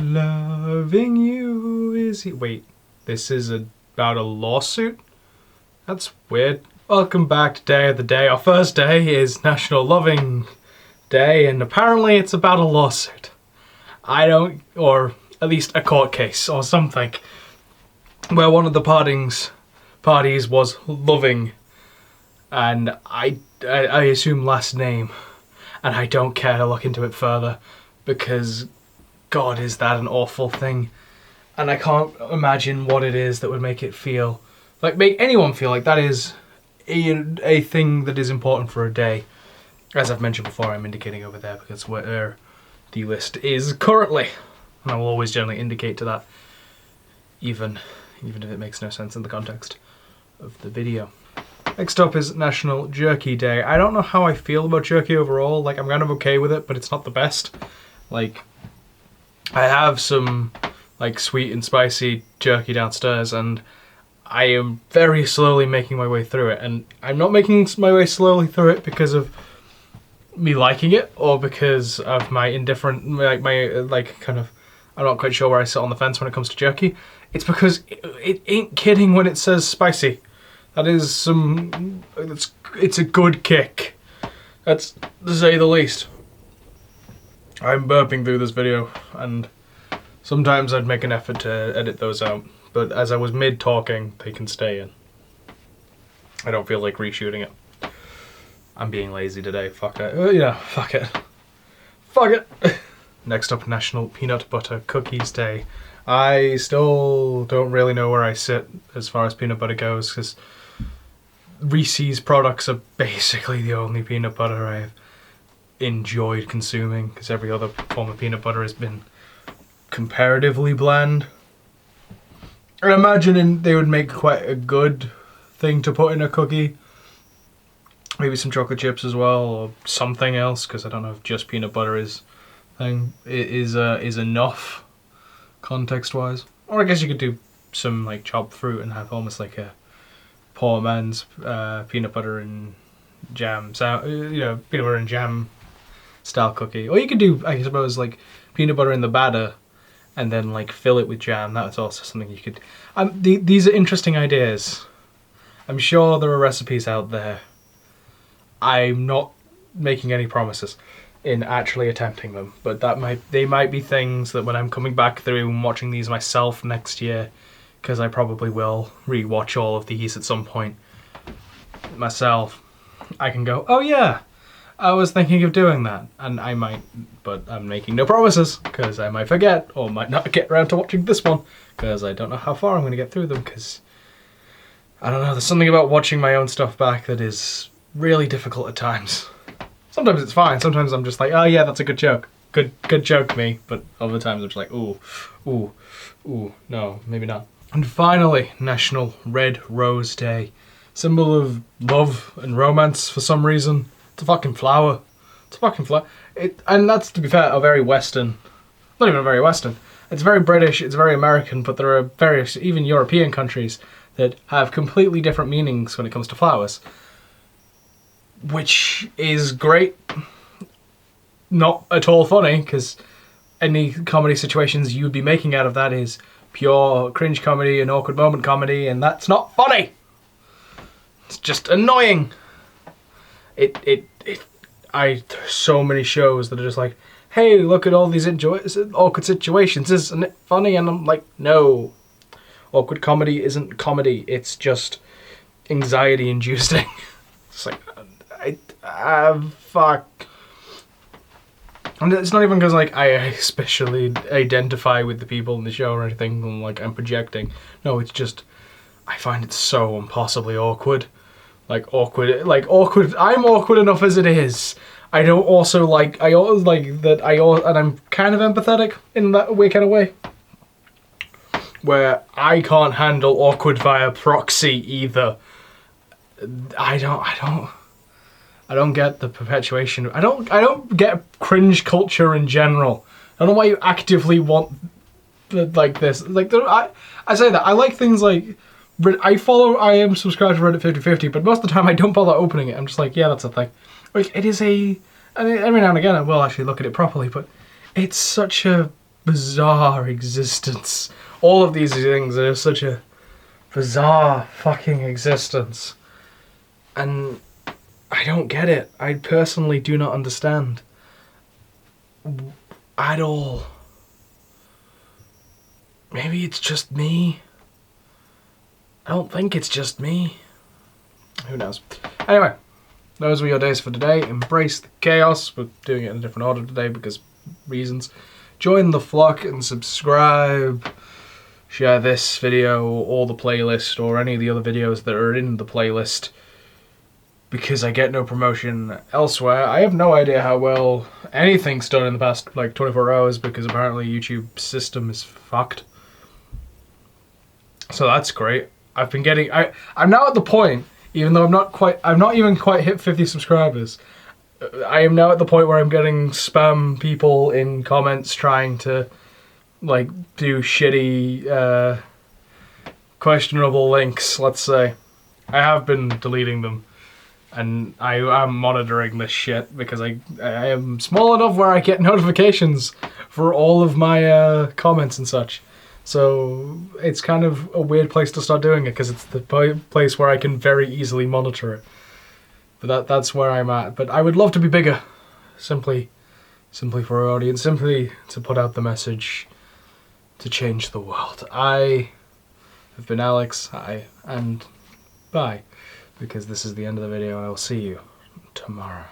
Loving you is... Wait, this is about a lawsuit? That's weird. Welcome back to Day of the Day. Our first day is National Loving Day, and apparently it's about a lawsuit. Or at least a court case or something, where one of the parties was loving, and I assume last name, and I don't care to look into it further, because God, is that an awful thing, and I can't imagine what it is that would make anyone feel like that is a thing that is important for a day. As I've mentioned before, I'm indicating over there because where the list is currently, and I will always generally indicate to that, even if it makes no sense in the context of the video. Next up is National Jerky Day. I don't know how I feel about jerky overall. Like, I'm kind of okay with it, but it's not the best. Like, I have some like sweet and spicy jerky downstairs, and I am very slowly making my way through it. And I'm not making my way slowly through it because of me liking it, or because of my indifferent, I'm not quite sure where I sit on the fence when it comes to jerky. It's because it ain't kidding when it says spicy. That is it's a good kick. That's to say the least. I'm burping through this video, and sometimes I'd make an effort to edit those out, but as I was mid-talking, they can stay in. I don't feel like reshooting it. I'm being lazy today, fuck it. Yeah, fuck it. Fuck it! Next up, National Peanut Butter Cookies Day. I still don't really know where I sit as far as peanut butter goes, because Reese's products are basically the only peanut butter I've enjoyed consuming, because every other form of peanut butter has been comparatively bland. I imagine they would make quite a good thing to put in a cookie. Maybe some chocolate chips as well, or something else, because I don't know if just peanut butter is enough context-wise. Or I guess you could do some like chopped fruit and have almost like a poor man's peanut butter and jam, peanut butter and jam style cookie. Or you could do, I suppose, like peanut butter in the batter and then like fill it with jam. That's also something you could. These are interesting ideas. I'm sure there are recipes out there. I'm not making any promises in actually attempting them, but they might be things that when I'm coming back through and watching these myself next year, because I probably will re-watch all of these at some point myself, I can go, oh yeah, I was thinking of doing that, and I might, but I'm making no promises, because I might forget, or might not get around to watching this one, because I don't know how far I'm going to get through them, because, I don't know, there's something about watching my own stuff back that is really difficult at times. Sometimes it's fine, sometimes I'm just like, oh yeah, that's a good joke. Good joke, me. But other times I'm just like, ooh, no, maybe not. And finally, National Red Rose Day. Symbol of love and romance for some reason. It's a fucking flower. It's a fucking flower. And that's, to be fair, a very Western, not even very Western. It's very British, it's very American, but there are various, even European countries that have completely different meanings when it comes to flowers. Which is great. Not at all funny, because any comedy situations you would be making out of that is pure cringe comedy and awkward moment comedy, and that's not funny. It's just annoying. There's so many shows that are just like, hey, look at all these awkward situations, isn't it funny? And I'm like, no. Awkward comedy isn't comedy, it's just anxiety inducing. It's like, fuck. And it's not even because like I especially identify with the people in the show or anything, and like I'm projecting. No, it's just I find it so impossibly awkward. I'm awkward enough as it is. I don't also like. I always like that. And I'm kind of empathetic in that kind of way, where I can't handle awkward via proxy either. I don't get the perpetuation. I don't get cringe culture in general. I don't know why you actively want like this. Like I say that I like things like I am subscribed to Reddit 50/50, but most of the time I don't bother opening it. I'm just like, yeah, that's a thing. Like it is every now and again I will actually look at it properly, but it's such a bizarre existence. All of these things are such a bizarre fucking existence. And I don't get it. I personally do not understand. At all. Maybe it's just me. I don't think it's just me. Who knows? Anyway, those were your days for today. Embrace the chaos. We're doing it in a different order today because reasons. Join the flock and subscribe. Share this video or the playlist or any of the other videos that are in the playlist, because I get no promotion elsewhere. I have no idea how well anything's done in the past like 24 hours because apparently YouTube system is fucked. So that's great. I've been getting I'm now at the point, even though I've not even quite hit 50 subscribers. I am now at the point where I'm getting spam people in comments trying to like do shitty questionable links, let's say. I have been deleting them. And I am monitoring this shit because I am small enough where I get notifications for all of my comments and such. So it's kind of a weird place to start doing it because it's the place where I can very easily monitor it. But that's where I'm at. But I would love to be bigger, simply for our audience, simply to put out the message to change the world. I have been Alex, and bye. Because this is the end of the video and I will see you tomorrow.